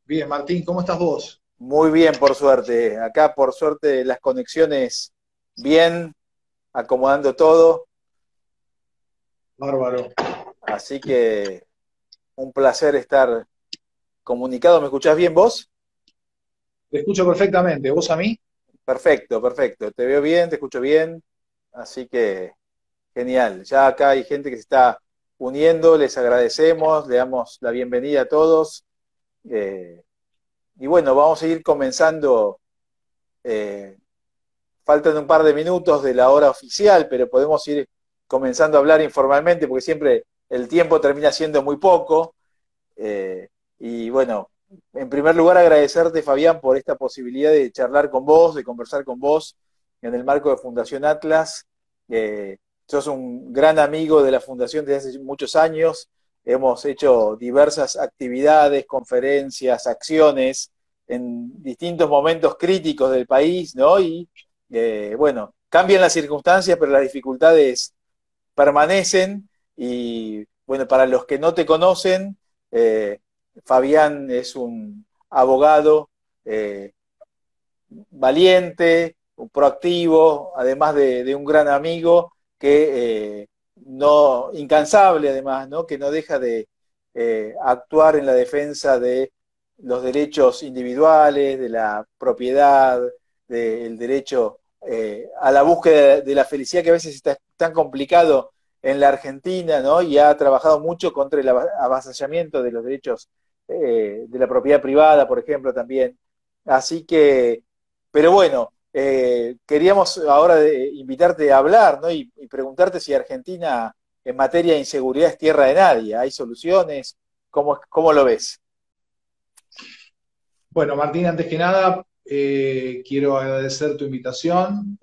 Bien, Martín, ¿cómo estás vos? Muy bien, por suerte. Acá, por suerte, las conexiones bien, acomodando todo. Bárbaro. Así que un placer estar comunicado. ¿Me escuchás bien vos? Te escucho perfectamente. ¿Vos a mí? Perfecto, perfecto. Te veo bien, te escucho bien. Así que genial. Ya acá hay gente que se está uniendo. Les agradecemos, le damos la bienvenida a todos. Eh, y bueno, vamos a ir comenzando. eh, Faltan un par de minutos de la hora oficial, pero podemos ir comenzando a hablar informalmente porque siempre el tiempo termina siendo muy poco. Y bueno, en primer lugar agradecerte, Fabián, por esta posibilidad de charlar con vos, de conversar con vos en el marco de Fundación Atlas. Sos un gran amigo de la Fundación desde hace muchos años. Hemos hecho diversas actividades, conferencias, acciones en distintos momentos críticos del país, ¿no? Y bueno, cambian las circunstancias, pero las dificultades permanecen. Y bueno, para los que no te conocen, eh, Fabián es un abogado eh, valiente, un proactivo, además de un gran amigo que no, incansable además, ¿no? Que no deja de actuar en la defensa de los derechos individuales, de la propiedad, del derecho a la búsqueda de la felicidad que a veces está tan complicado en la Argentina, ¿no? Y ha trabajado mucho contra el avasallamiento de los derechos de la propiedad privada, por ejemplo, también. Así que pero bueno, queríamos ahora invitarte a hablar, ¿no? Y preguntarte si Argentina en materia de inseguridad es tierra de nadie. ¿Hay soluciones? ¿Cómo lo ves? Bueno, Martín, antes que nada, quiero agradecer tu invitación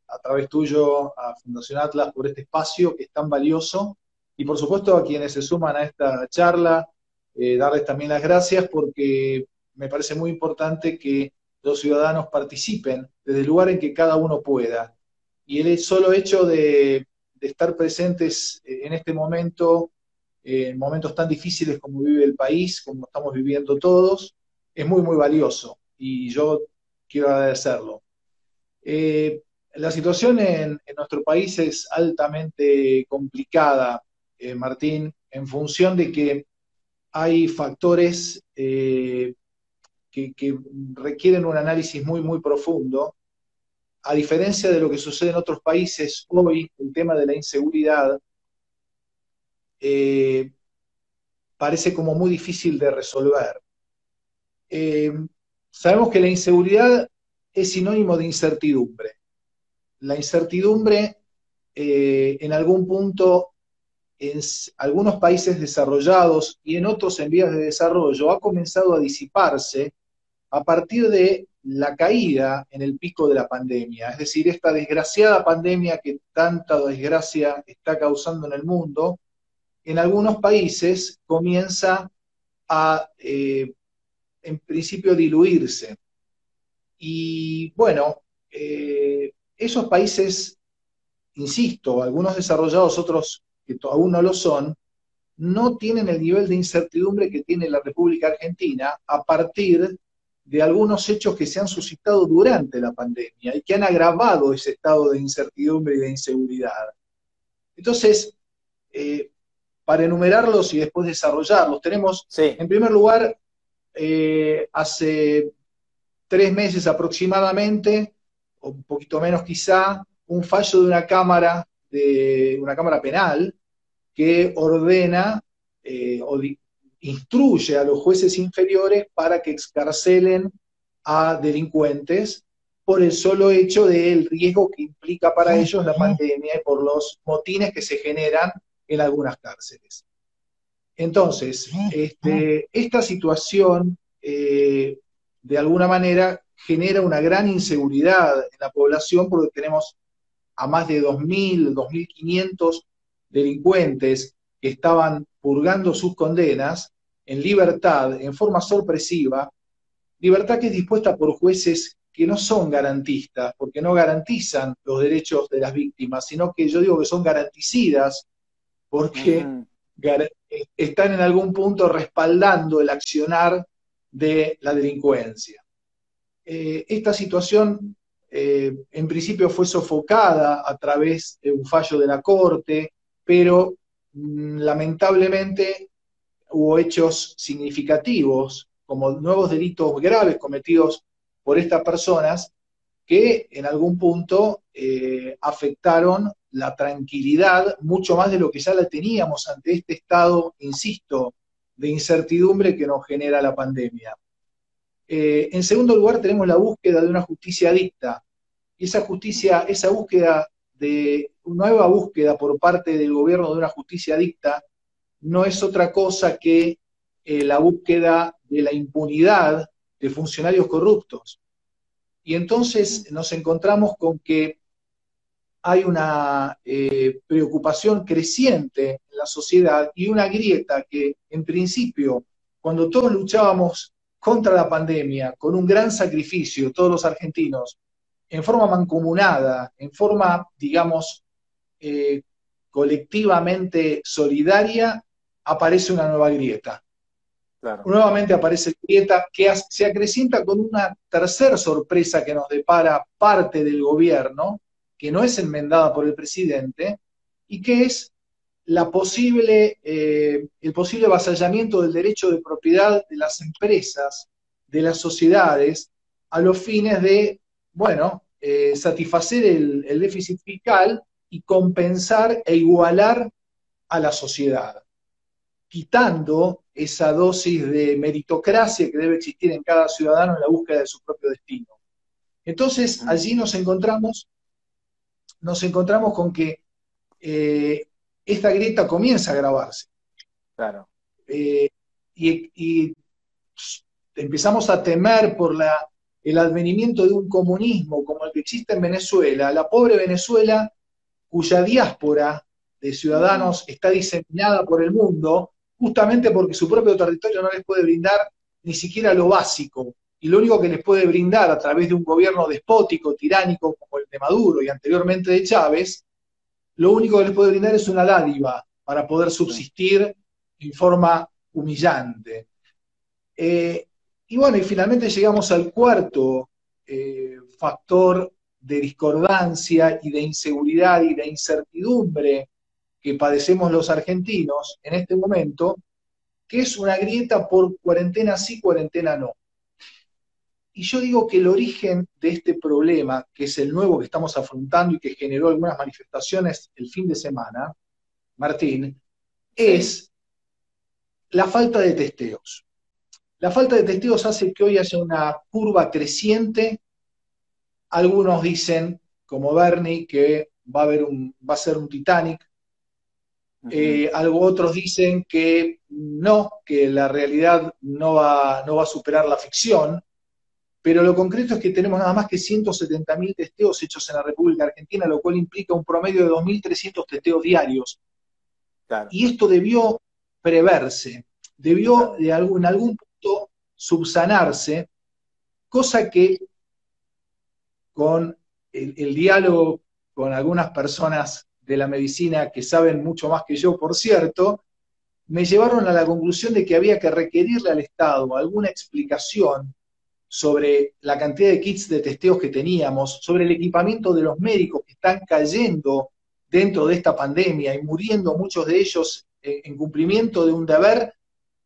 a través tuyo a Fundación Atlas por este espacio que es tan valioso y por supuesto a quienes se suman a esta charla, darles también las gracias porque me parece muy importante que los ciudadanos participen desde el lugar en que cada uno pueda. Y el solo hecho de estar presentes en este momento, en momentos tan difíciles como vive el país, como estamos viviendo todos, es muy, muy valioso y yo quiero agradecerlo. La situación en nuestro país es altamente complicada, Martín, en función de que hay factores que requieren un análisis muy, muy profundo. A diferencia de lo que sucede en otros países, hoy el tema de la inseguridad eh, parece como muy difícil de resolver. Eh, Sabemos que la inseguridad es sinónimo de incertidumbre. La incertidumbre en algún punto en algunos países desarrollados y en otros en vías de desarrollo ha comenzado a disiparse a partir de la caída en el pico de la pandemia. Es decir, esta desgraciada pandemia que tanta desgracia está causando en el mundo, en algunos países comienza a, en principio, diluirse. Y bueno, esos países, insisto, algunos desarrollados, otros que aún no lo son, no tienen el nivel de incertidumbre que tiene la República Argentina a partir de algunos hechos que se han suscitado durante la pandemia y que han agravado ese estado de incertidumbre y de inseguridad. Entonces, eh, para enumerarlos y después desarrollarlos, tenemos, Sí, en primer lugar, hace 3 meses aproximadamente, o un poquito menos quizá, un fallo de una cámara penal que ordena o instruye a los jueces inferiores para que excarcelen a delincuentes por el solo hecho del riesgo que implica para ellos la pandemia y por los motines que se generan en algunas cárceles. Entonces, esta situación, de alguna manera, genera una gran inseguridad en la población porque tenemos a más de 2.000, 2.500 delincuentes que estaban purgando sus condenas en libertad, en forma sorpresiva, libertad que es dispuesta por jueces que no son garantistas, porque no garantizan los derechos de las víctimas, sino que yo digo que son garanticidas, porque ujú, están en algún punto respaldando el accionar de la delincuencia. Esta situación en principio fue sofocada a través de un fallo de la Corte, pero lamentablemente hubo hechos significativos, como nuevos delitos graves cometidos por estas personas, que en algún punto afectaron la tranquilidad mucho más de lo que ya la teníamos ante este estado, insisto, de incertidumbre que nos genera la pandemia. En segundo lugar, tenemos la búsqueda de una justicia dicta, y esa justicia, esa búsqueda de nueva búsqueda por parte del gobierno de una justicia dicta no es otra cosa que la búsqueda de la impunidad de funcionarios corruptos. Y entonces nos encontramos con que hay una preocupación creciente en la sociedad y una grieta que, en principio, cuando todos luchábamos contra la pandemia, con un gran sacrificio, todos los argentinos, en forma mancomunada, en forma, digamos, colectivamente solidaria, aparece una nueva grieta. Claro. Nuevamente aparece grieta que se acrecienta con una tercera sorpresa que nos depara parte del gobierno, que no es enmendada por el presidente, y que es el posible avasallamiento del derecho de propiedad de las empresas, de las sociedades, a los fines de, bueno, satisfacer el déficit fiscal y compensar e igualar a la sociedad, quitando esa dosis de meritocracia que debe existir en cada ciudadano en la búsqueda de su propio destino. Entonces, allí nos encontramos con que esta grieta comienza a agravarse. Claro. Y empezamos a temer por el advenimiento de un comunismo como el que existe en Venezuela, la pobre Venezuela, cuya diáspora de ciudadanos está diseminada por el mundo, justamente porque su propio territorio no les puede brindar ni siquiera lo básico, y lo único que les puede brindar a través de un gobierno despótico, tiránico, como el de Maduro y anteriormente de Chávez, lo único que les puede brindar es una dádiva para poder subsistir en forma humillante. Y bueno, y finalmente llegamos al cuarto factor de discordancia y de inseguridad y de incertidumbre que padecemos los argentinos en este momento, que es una grieta por cuarentena sí, cuarentena no. Y yo digo que el origen de este problema, que es el nuevo que estamos afrontando y que generó algunas manifestaciones el fin de semana, Martín, es la falta de testeos. La falta de testeos hace que hoy haya una curva creciente. Algunos dicen, como Bernie, que va a ser un Titanic. Otros dicen que no, que la realidad no va a superar la ficción. Pero lo concreto es que tenemos nada más que 170.000 testeos hechos en la República Argentina, lo cual implica un promedio de 2.300 testeos diarios. Claro. Y esto debió preverse, debió en algún punto subsanarse, cosa que con el diálogo con algunas personas de la medicina que saben mucho más que yo, por cierto, me llevaron a la conclusión de que había que requerirle al Estado alguna explicación sobre la cantidad de kits de testeos que teníamos, sobre el equipamiento de los médicos que están cayendo dentro de esta pandemia y muriendo muchos de ellos en cumplimiento de un deber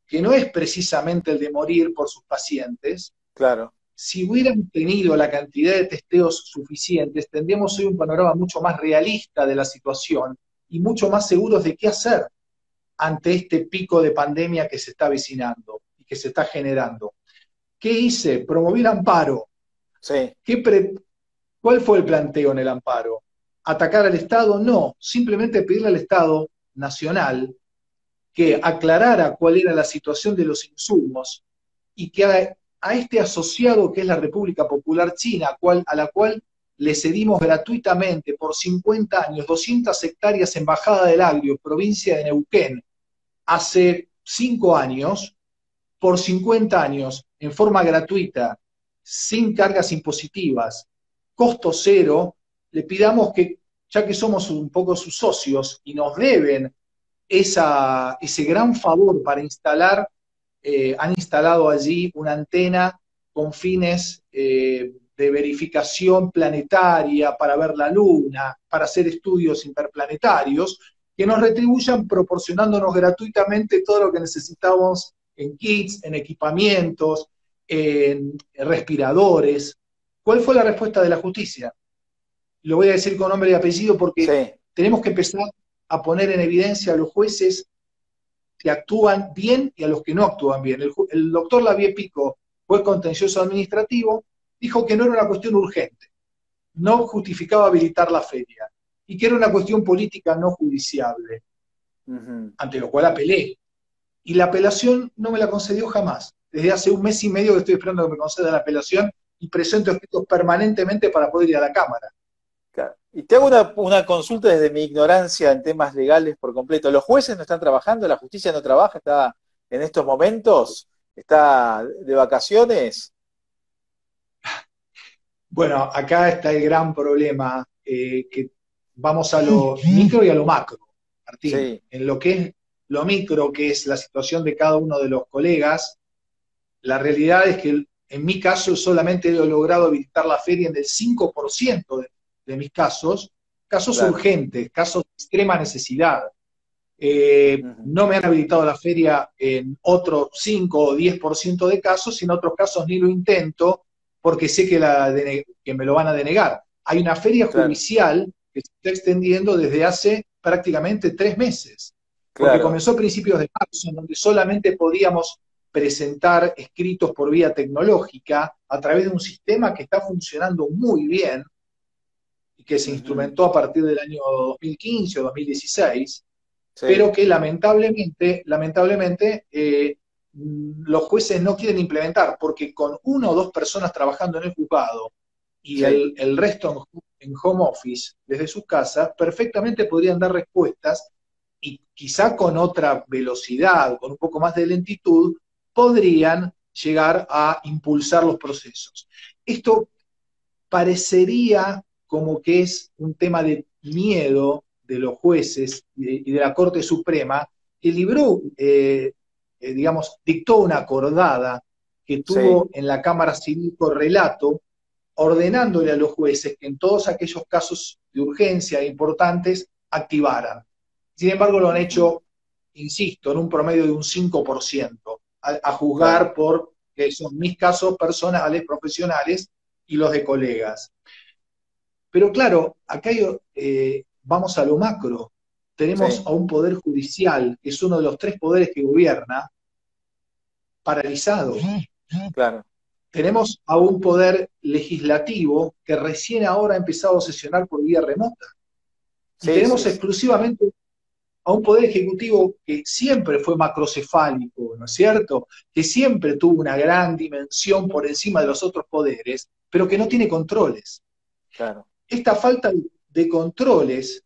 que no es precisamente el de morir por sus pacientes. Claro. Si hubieran tenido la cantidad de testeos suficientes, tendríamos hoy un panorama mucho más realista de la situación y mucho más seguros de qué hacer ante este pico de pandemia que se está avecinando y que se está generando. ¿Qué hice? Promoví el amparo. Sí. ¿Cuál fue el planteo en el amparo? ¿Atacar al Estado? No, simplemente pedirle al Estado nacional que aclarara cuál era la situación de los insumos y que a este asociado que es la República Popular China, a la cual le cedimos gratuitamente por 50 años 200 hectáreas en Bajada del Agrio, provincia de Neuquén, hace 5 años, por 50 años, en forma gratuita, sin cargas impositivas, costo cero, le pidamos que, ya que somos un poco sus socios y nos deben ese gran favor para instalar han instalado allí una antena con fines de verificación planetaria para ver la Luna, para hacer estudios interplanetarios, que nos retribuyan proporcionándonos gratuitamente todo lo que necesitamos en kits, en equipamientos, en respiradores. ¿Cuál fue la respuesta de la justicia? Lo voy a decir con nombre y apellido porque Sí, tenemos que empezar a poner en evidencia a los jueces que actúan bien y a los que no actúan bien. El doctor Lavie Pico, juez contencioso administrativo, dijo que no era una cuestión urgente, no justificaba habilitar la feria, y que era una cuestión política no judiciable, ante lo cual apelé. Y la apelación no me la concedió jamás. Desde hace un mes y medio que estoy esperando que me conceda la apelación y presento escritos permanentemente para poder ir a la Cámara. claro. Y te hago una consulta desde mi ignorancia en temas legales por completo. ¿Los jueces no están trabajando? ¿La justicia no trabaja? ¿Está en estos momentos? ¿Está de vacaciones? Bueno, acá está el gran problema, que vamos a lo micro y a lo macro, Martín. Sí, En lo que es lo micro, que es la situación de cada uno de los colegas, la realidad es que en mi caso solamente he logrado habilitar la feria en el 5% de mis casos claro. urgentes, casos de extrema necesidad. Ujú. No me han habilitado la feria en otro 5 o 10% de casos, y en otros casos ni lo intento porque sé que me lo van a denegar. Hay una feria Claro, judicial que se está extendiendo desde hace prácticamente 3 meses, porque claro. comenzó a principios de marzo, en donde solamente podíamos presentar escritos por vía tecnológica a través de un sistema que está funcionando muy bien y que se Ujú. instrumentó a partir del año 2015 o 2016, Sí, pero que lamentablemente los jueces no quieren implementar, porque con una o dos personas trabajando en el juzgado y sí. el resto en home office desde sus casas, perfectamente podrían dar respuestas, y quizá con otra velocidad, con un poco más de lentitud, podrían llegar a impulsar los procesos. Esto parecería como que es un tema de miedo de los jueces y de la Corte Suprema, que libró, digamos, dictó una acordada que Sí. tuvo en la Cámara Civil correlato, ordenándole a los jueces que en todos aquellos casos de urgencia importantes activaran. Sin embargo, lo han Ujú. hecho, insisto, en un promedio de un 5%, a Claro. juzgar por que son mis casos personales, profesionales, y los de colegas. Pero claro, acá vamos a lo macro. Tenemos Sí, a un poder judicial, que es uno de los tres poderes que gobierna, paralizado. claro. Tenemos a un poder legislativo que recién ahora ha empezado a sesionar por vía remota. Y Sí, tenemos sí, sí. exclusivamente a un poder ejecutivo que siempre fue macrocefálico, ¿no es cierto? Que siempre tuvo una gran dimensión por encima de los otros poderes, pero que no tiene controles. Claro. Esta falta de controles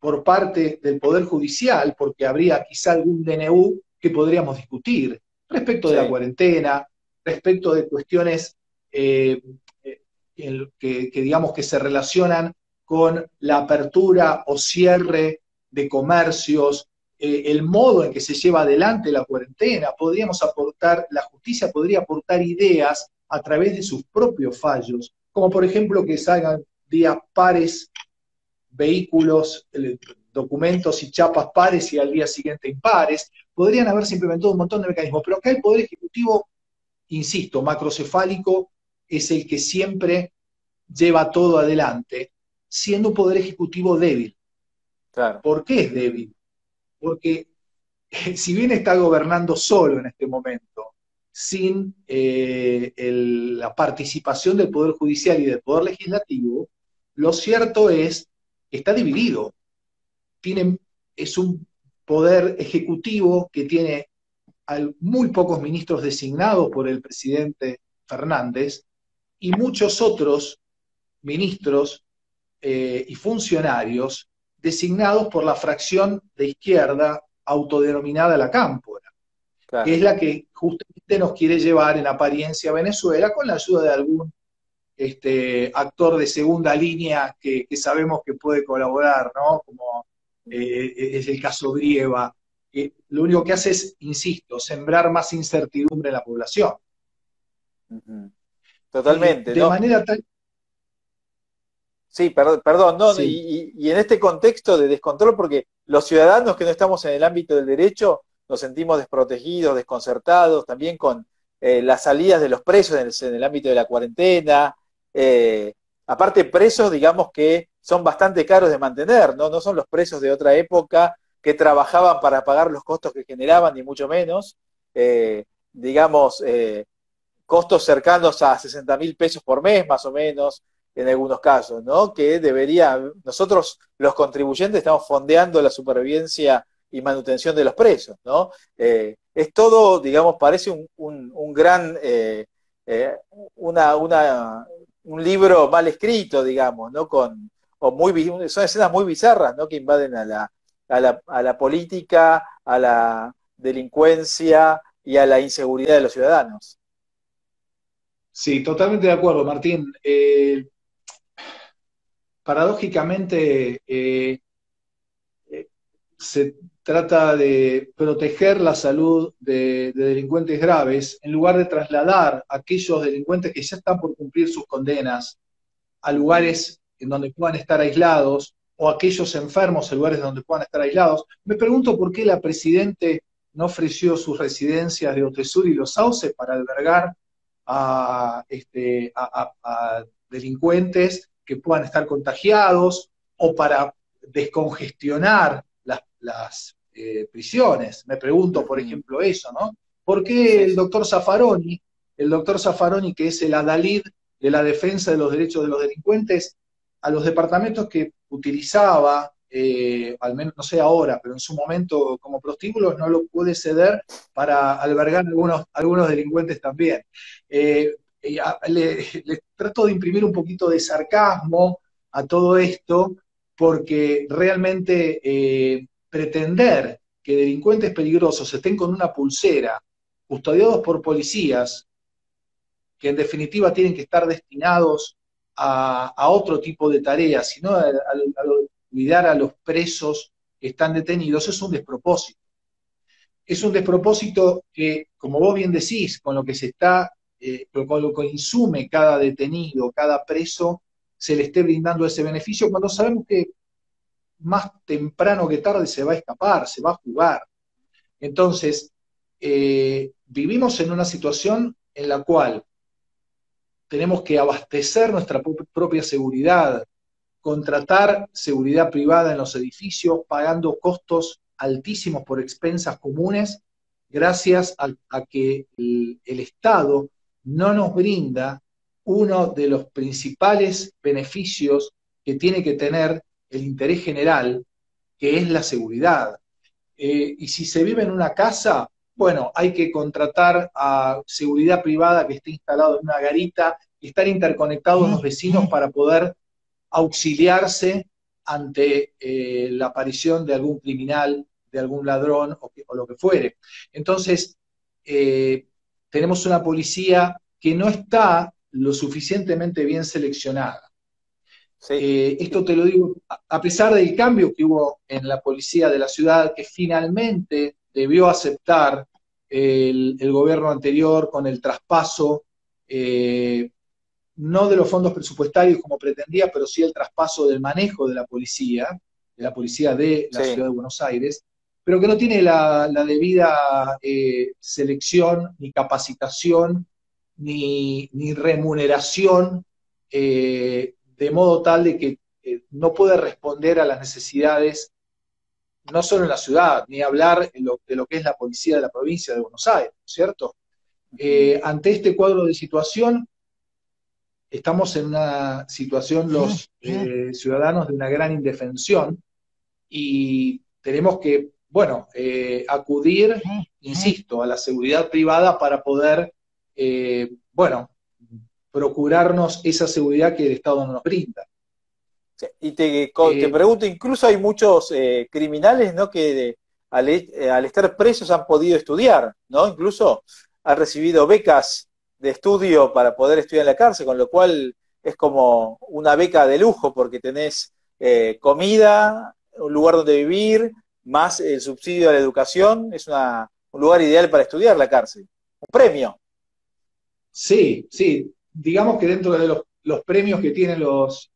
por parte del Poder Judicial, porque habría quizá algún DNU que podríamos discutir respecto de la Sí. cuarentena, respecto de cuestiones eh, digamos que se relacionan con la apertura o cierre de comercios, el modo en que se lleva adelante la cuarentena. Podríamos aportar, la justicia podría aportar ideas a través de sus propios fallos, como por ejemplo que salgan días pares vehículos, documentos y chapas pares y al día siguiente impares. Podrían haberse implementado un montón de mecanismos, pero acá el Poder Ejecutivo, insisto, macrocefálico, es el que siempre lleva todo adelante, siendo un Poder Ejecutivo débil. Claro. ¿Por qué es débil? Porque si bien está gobernando solo en este momento, sin la participación del Poder Judicial y del Poder Legislativo, lo cierto es que está dividido. Es un poder ejecutivo que tiene muy pocos ministros designados por el presidente Fernández y muchos otros ministros y funcionarios designados por la fracción de izquierda autodenominada la Cámpora, que es Claro. la que justamente nos quiere llevar en apariencia a Venezuela con la ayuda de algún actor de segunda línea que sabemos que puede colaborar, ¿no? Como es el caso Brieva. lo único que hace es, insisto, sembrar más incertidumbre en la población. Totalmente, De ¿no? manera tal... Sí, perdón, no, Sí, y en este contexto de descontrol, porque los ciudadanos que no estamos en el ámbito del derecho nos sentimos desprotegidos, desconcertados, también con las salidas de los presos en el ámbito de la cuarentena, aparte presos, digamos, que son bastante caros de mantener, ¿no? No son los presos de otra época que trabajaban para pagar los costos que generaban, ni mucho menos, digamos, costos cercanos a 60.000 pesos por mes, más o menos, en algunos casos, ¿no? Que debería, nosotros los contribuyentes estamos fondeando la supervivencia y manutención de los presos, ¿no? Es todo, digamos, parece un gran, una, un libro mal escrito, digamos, ¿no? O son escenas muy bizarras, ¿no? Que invaden a la política, a la delincuencia y a la inseguridad de los ciudadanos. sí, totalmente de acuerdo, Martín. Paradójicamente, se trata de proteger la salud de delincuentes graves en lugar de trasladar a aquellos delincuentes que ya están por cumplir sus condenas a lugares en donde puedan estar aislados o aquellos enfermos en lugares donde puedan estar aislados. Me pregunto por qué la Presidente no ofreció sus residencias de Otesur y Los Sauces para albergar a delincuentes que puedan estar contagiados o para descongestionar las prisiones. Me pregunto, por ejemplo, eso, ¿no? ¿Por qué Sí, sí. el doctor Zaffaroni, que es el adalid de la defensa de los derechos de los delincuentes, a los departamentos que utilizaba, al menos no sé ahora, pero en su momento como prostíbulos, no lo puede ceder para albergar algunos delincuentes también? Le trato de imprimir un poquito de sarcasmo a todo esto, porque realmente pretender que delincuentes peligrosos estén con una pulsera, custodiados por policías, que en definitiva tienen que estar destinados a otro tipo de tareas, sino a cuidar a los presos que están detenidos, es un despropósito. Es un despropósito que, como vos bien decís, con lo que se está, con lo que insume cada detenido, cada preso, se le esté brindando ese beneficio, cuando sabemos que más temprano que tarde se va a escapar, se va a jugar. Entonces, vivimos en una situación en la cual tenemos que abastecer nuestra propia seguridad, contratar seguridad privada en los edificios, pagando costos altísimos por expensas comunes, gracias a que el Estado no nos brinda uno de los principales beneficios que tiene que tener el interés general, que es la seguridad. Y si se vive en una casa, bueno, hay que contratar a seguridad privada que esté instalado en una garita y estar interconectados los vecinos para poder auxiliarse ante la aparición de algún criminal, de algún ladrón o lo que fuere. Entonces, tenemos una policía que no está lo suficientemente bien seleccionada. Sí. Esto te lo digo a pesar del cambio que hubo en la policía de la ciudad, que finalmente debió aceptar el gobierno anterior con el traspaso, no de los fondos presupuestarios como pretendía, pero sí el traspaso del manejo de la policía de la Sí. ciudad de Buenos Aires, pero que no tiene la debida selección, ni capacitación, ni remuneración, de modo tal de que no puede responder a las necesidades, no solo en la ciudad, ni hablar de lo que es la policía de la provincia de Buenos Aires, ¿cierto? Ante este cuadro de situación, estamos en una situación los ciudadanos de una gran indefensión y tenemos que, bueno, acudir, insisto, a la seguridad privada para poder, bueno, procurarnos esa seguridad que el Estado no nos brinda. Sí, y te Eh, pregunto, incluso hay muchos criminales, ¿no? Que al estar presos han podido estudiar, ¿no? Incluso han recibido becas de estudio para poder estudiar en la cárcel, con lo cual es como una beca de lujo porque tenés comida, un lugar donde vivir, más el subsidio a la educación, es un lugar ideal para estudiar la cárcel. Un premio. Sí, sí. Digamos que dentro de los premios que tienen los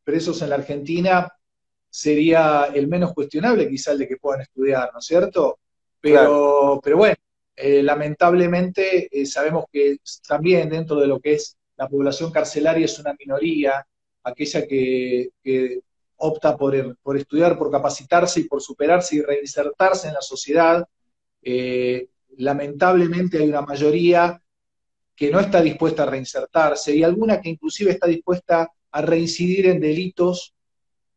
presos en la Argentina, sería el menos cuestionable quizá el de que puedan estudiar, ¿no es cierto? Claro, Pero bueno, lamentablemente sabemos que también dentro de lo que es la población carcelaria es una minoría, aquella que opta por estudiar, por capacitarse y por superarse y reinsertarse en la sociedad. Lamentablemente hay una mayoría que no está dispuesta a reinsertarse y alguna que inclusive está dispuesta a reincidir en delitos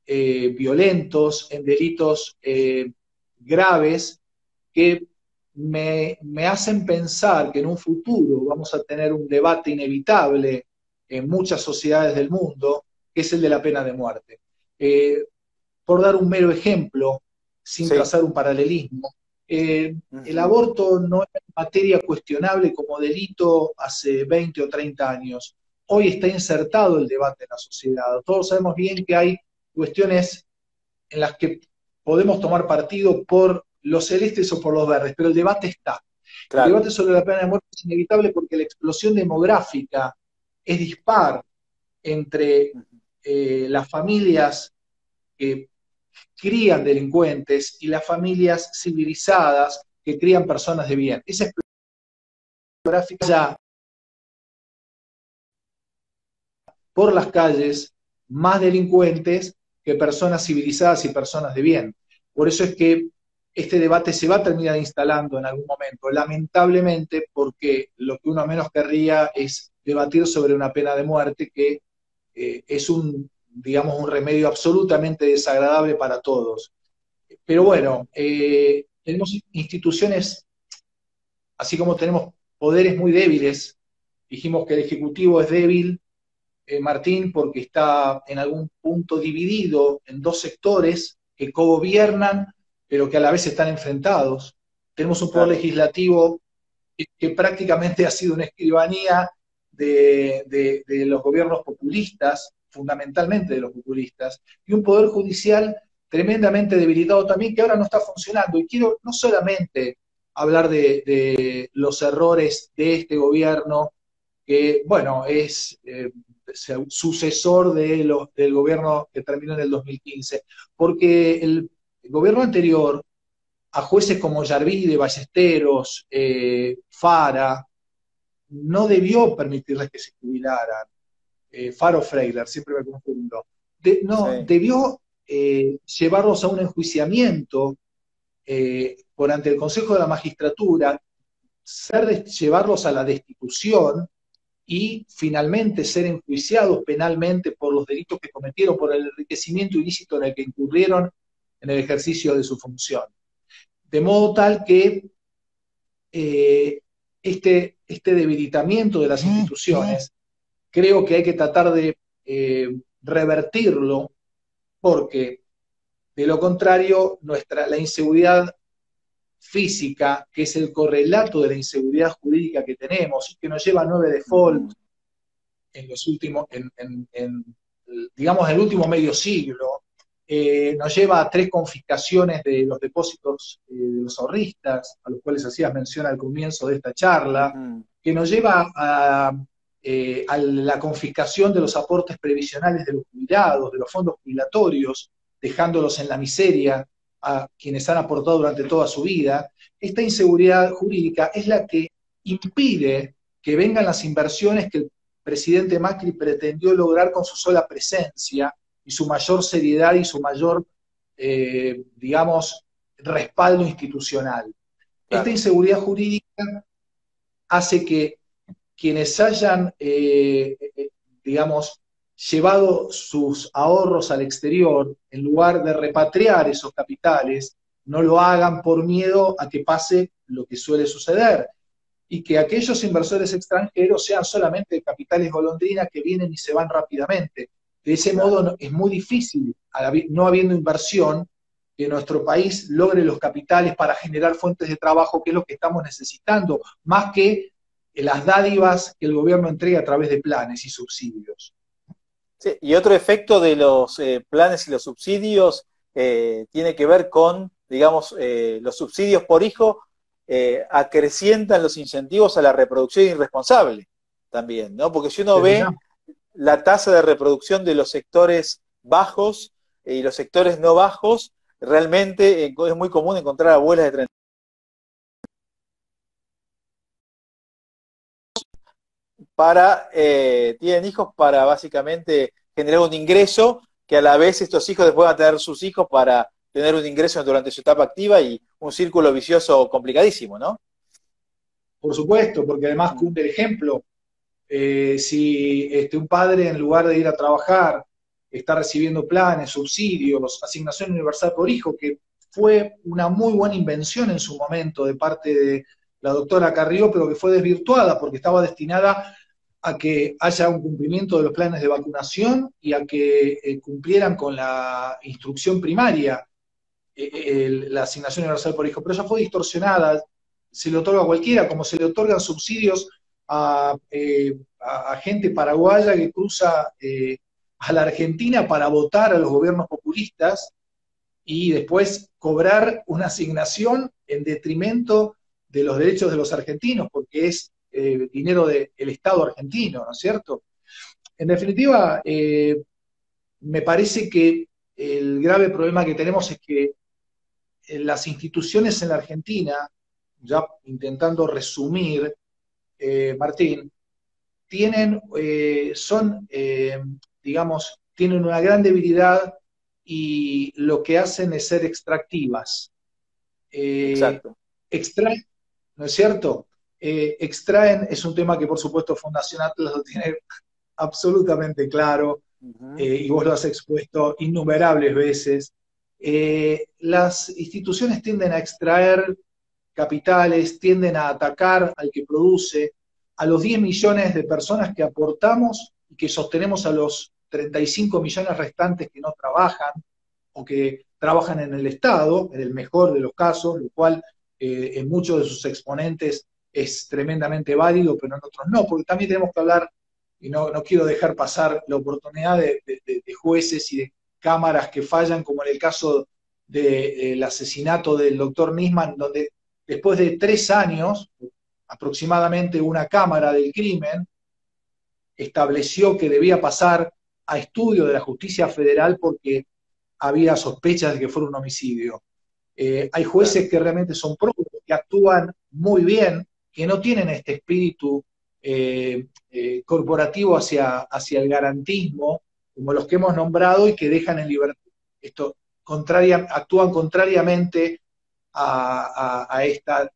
violentos, en delitos graves, que me hacen pensar que en un futuro vamos a tener un debate inevitable en muchas sociedades del mundo, que es el de la pena de muerte. Por dar un mero ejemplo, sin sí. trazar un paralelismo, el Ujú. aborto no era materia cuestionable como delito hace 20 o 30 años. Hoy está insertado el debate en la sociedad. Todos sabemos bien que hay cuestiones en las que podemos tomar partido por los celestes o por los verdes, pero el debate está. El Claro. debate sobre la pena de muerte es inevitable porque la explosión demográfica es dispar entre Ujú. las familias que crían delincuentes y las familias civilizadas que crían personas de bien. Esa explosión demográfica ya por las calles más delincuentes que personas civilizadas y personas de bien. Por eso es que este debate se va a terminar instalando en algún momento, lamentablemente, porque lo que uno menos querría es debatir sobre una pena de muerte que es digamos, un remedio absolutamente desagradable para todos. Pero Ujú. bueno, tenemos instituciones, así como tenemos poderes muy débiles, dijimos que el Ejecutivo es débil, Martín, porque está en algún punto dividido en dos sectores que cogobiernan, pero que a la vez están enfrentados. Tenemos un poder Claro. legislativo que prácticamente ha sido una escribanía de los gobiernos populistas, fundamentalmente de los populistas, y un poder judicial tremendamente debilitado también, que ahora no está funcionando. Y quiero no solamente hablar de los errores de este gobierno, que, bueno, es sucesor del gobierno que terminó en el 2015, porque el gobierno anterior, a jueces como Yarvide, Ballesteros, Fara, no debió permitirles que se jubilaran. Faro Freiler, siempre me confundo. No, Sí. debió llevarlos a un enjuiciamiento por ante el Consejo de la Magistratura, llevarlos a la destitución y finalmente ser enjuiciados penalmente por los delitos que cometieron, por el enriquecimiento ilícito en el que incurrieron en el ejercicio de su función. De modo tal que este debilitamiento de las instituciones creo que hay que tratar de revertirlo porque de lo contrario la inseguridad física, que es el correlato de la inseguridad jurídica que tenemos y que nos lleva a 9 defaults Ujú. en los últimos, digamos, en el último medio siglo, nos lleva a 3 confiscaciones de los depósitos de los ahorristas, a los cuales hacías mención al comienzo de esta charla, Ujú. que nos lleva a la confiscación de los aportes previsionales de los jubilados, de los fondos jubilatorios, dejándolos en la miseria a quienes han aportado durante toda su vida. Esta inseguridad jurídica es la que impide que vengan las inversiones que el presidente Macri pretendió lograr con su sola presencia y su mayor seriedad y su mayor, digamos, respaldo institucional. Esta Claro. inseguridad jurídica hace que quienes hayan, digamos, llevado sus ahorros al exterior, en lugar de repatriar esos capitales, no lo hagan por miedo a que pase lo que suele suceder, y que aquellos inversores extranjeros sean solamente capitales golondrinas que vienen y se van rápidamente. De ese Claro. modo es muy difícil, no habiendo inversión, que nuestro país logre los capitales para generar fuentes de trabajo, que es lo que estamos necesitando, más que las dádivas que el gobierno entrega a través de planes y subsidios. Sí, y otro efecto de los planes y los subsidios tiene que ver con, digamos, los subsidios por hijo acrecientan los incentivos a la reproducción irresponsable también, ¿no? Porque si uno Desde ve ya. la tasa de reproducción de los sectores bajos y los sectores no bajos, realmente es muy común encontrar abuelas de 30 tienen hijos para básicamente generar un ingreso, que a la vez estos hijos después van a tener sus hijos para tener un ingreso durante su etapa activa y un círculo vicioso complicadísimo, ¿no? Por supuesto, porque además Mm. cunde el ejemplo. Si un padre en lugar de ir a trabajar está recibiendo planes, subsidios, asignación universal por hijo, que fue una muy buena invención en su momento de parte de la doctora Carrió, pero que fue desvirtuada porque estaba destinada a que haya un cumplimiento de los planes de vacunación y a que cumplieran con la instrucción primaria, la asignación universal por hijo, pero esa fue distorsionada, se le otorga a cualquiera, como se le otorgan subsidios a gente paraguaya que cruza a la Argentina para votar a los gobiernos populistas y después cobrar una asignación en detrimento de los derechos de los argentinos, porque es dinero del Estado argentino, ¿no es cierto? En definitiva, me parece que el grave problema que tenemos es que las instituciones en la Argentina, ya intentando resumir, Martín, digamos, tienen una gran debilidad y lo que hacen es ser extractivas. Eh, Exacto. extraen, ¿no es cierto? Extraen, es un tema que por supuesto Fundación Atlas lo tiene absolutamente claro, Ujú. y vos lo has expuesto innumerables veces. Las instituciones tienden a extraer capitales, tienden a atacar al que produce, a los 10 millones de personas que aportamos y que sostenemos a los 35 millones restantes que no trabajan o que trabajan en el Estado, en el mejor de los casos, lo cual en muchos de sus exponentes es tremendamente válido, pero en otros no, porque también tenemos que hablar, y no quiero dejar pasar la oportunidad de jueces y de cámaras que fallan, como en el caso del asesinato del doctor Nisman, donde después de 3 años, aproximadamente, una cámara del crimen estableció que debía pasar a estudio de la justicia federal porque había sospechas de que fuera un homicidio. Hay Claro. jueces que realmente son propios, que actúan muy bien, que no tienen este espíritu corporativo hacia el garantismo, como los que hemos nombrado, y que dejan en libertad. Esto actúan contrariamente a esta,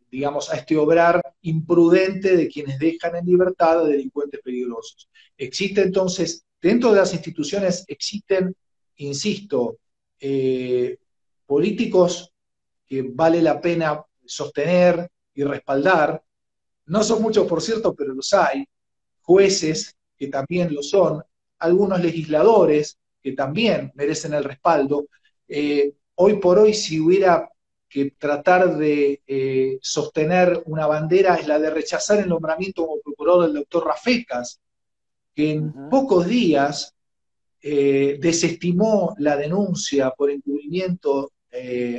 digamos, a este obrar imprudente de quienes dejan en libertad a delincuentes peligrosos. Existe entonces, dentro de las instituciones existen, insisto, eh, políticos que vale la pena sostener y respaldar. No son muchos, por cierto, pero los hay. Jueces que también lo son. Algunos legisladores que también merecen el respaldo. Hoy por hoy, si hubiera que tratar de sostener una bandera, es la de rechazar el nombramiento como procurador del doctor Rafecas, que en Ujú. pocos días desestimó la denuncia por encubrimiento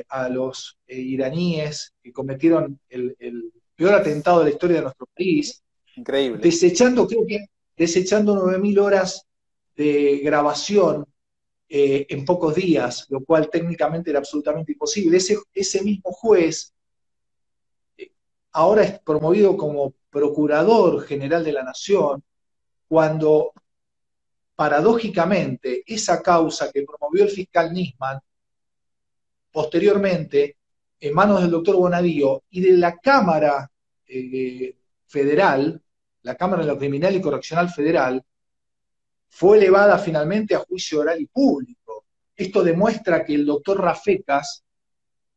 a los iraníes que cometieron el peor atentado de la historia de nuestro país, Increíble. desechando, creo que, desechando 9.000 horas de grabación en pocos días, lo cual técnicamente era absolutamente imposible. Ese mismo juez ahora es promovido como Procurador General de la Nación, cuando paradójicamente esa causa que promovió el fiscal Nisman, posteriormente, en manos del doctor Bonadío y de la Cámara Federal, la Cámara de lo Criminal y Correccional Federal, fue elevada finalmente a juicio oral y público. Esto demuestra que el doctor Rafecas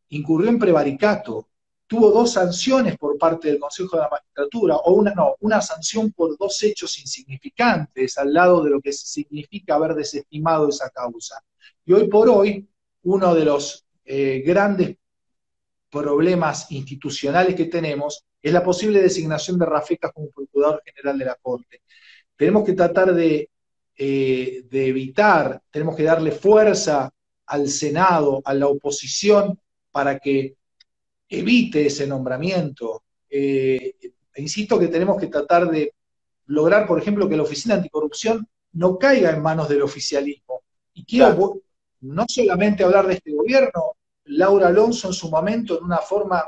incurrió en prevaricato, tuvo 2 sanciones por parte del Consejo de la Magistratura, o una sanción por 2 hechos insignificantes al lado de lo que significa haber desestimado esa causa. Y hoy por hoy, uno de los grandes problemas institucionales que tenemos es la posible designación de Rafecas como Procurador General de la Corte. Tenemos que tratar de evitar, tenemos que darle fuerza al Senado, a la oposición, para que evite ese nombramiento. Insisto que tenemos que tratar de lograr, por ejemplo, que la Oficina Anticorrupción no caiga en manos del oficialismo. Y Claro, quiero no solamente hablar de este gobierno, Laura Alonso en su momento, en una forma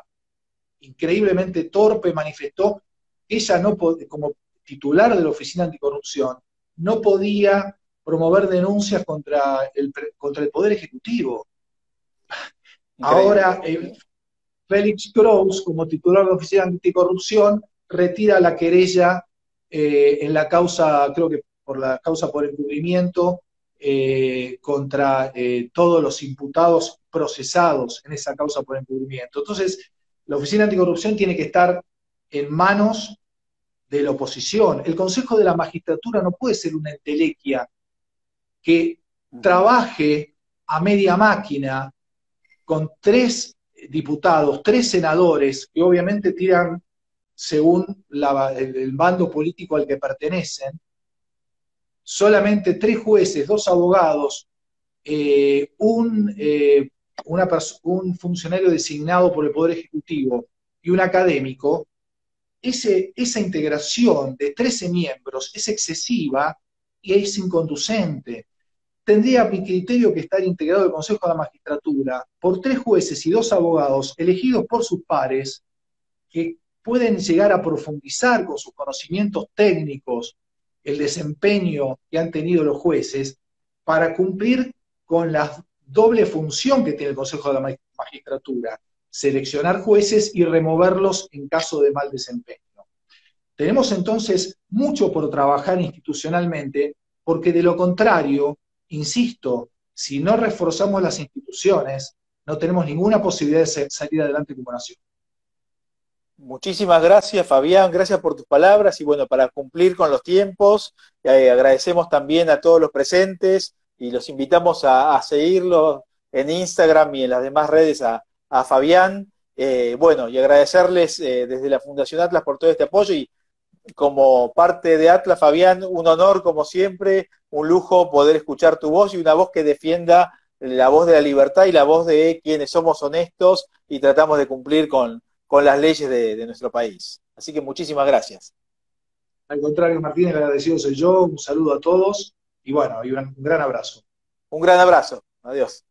increíblemente torpe, manifestó que ella no, como titular de la Oficina Anticorrupción, no podía promover denuncias contra el Poder Ejecutivo. increíble. Ahora, Félix Kraus, como titular de la Oficina Anticorrupción, retira la querella en la causa, creo que por la causa por encubrimiento, contra todos los imputados procesados en esa causa por encubrimiento. Entonces, la Oficina Anticorrupción tiene que estar en manos de la oposición. El Consejo de la Magistratura no puede ser una entelequia que trabaje a media máquina con 3 diputados, 3 senadores, que obviamente tiran según el bando político al que pertenecen, solamente 3 jueces, 2 abogados, un funcionario designado por el Poder Ejecutivo y un académico. Esa integración de 13 miembros es excesiva y es inconducente. Tendría a mi criterio que estar integrado el Consejo de la Magistratura por 3 jueces y 2 abogados elegidos por sus pares, que pueden llegar a profundizar con sus conocimientos técnicos el desempeño que han tenido los jueces para cumplir con la doble función que tiene el Consejo de la Magistratura: seleccionar jueces y removerlos en caso de mal desempeño. Tenemos entonces mucho por trabajar institucionalmente, porque de lo contrario, insisto, si no reforzamos las instituciones, no tenemos ninguna posibilidad de salir adelante como nación. Muchísimas gracias, Fabián, gracias por tus palabras y bueno, para cumplir con los tiempos, agradecemos también a todos los presentes y los invitamos a seguirlo en Instagram y en las demás redes a Fabián. Bueno, y agradecerles desde la Fundación Atlas por todo este apoyo y como parte de Atlas, Fabián, un honor como siempre, un lujo poder escuchar tu voz y una voz que defienda la voz de la libertad y la voz de quienes somos honestos y tratamos de cumplir con las leyes de nuestro país. Así que muchísimas gracias. Al contrario, Martín, el agradecido soy yo. Un saludo a todos y bueno, y un gran abrazo. Un gran abrazo. Adiós.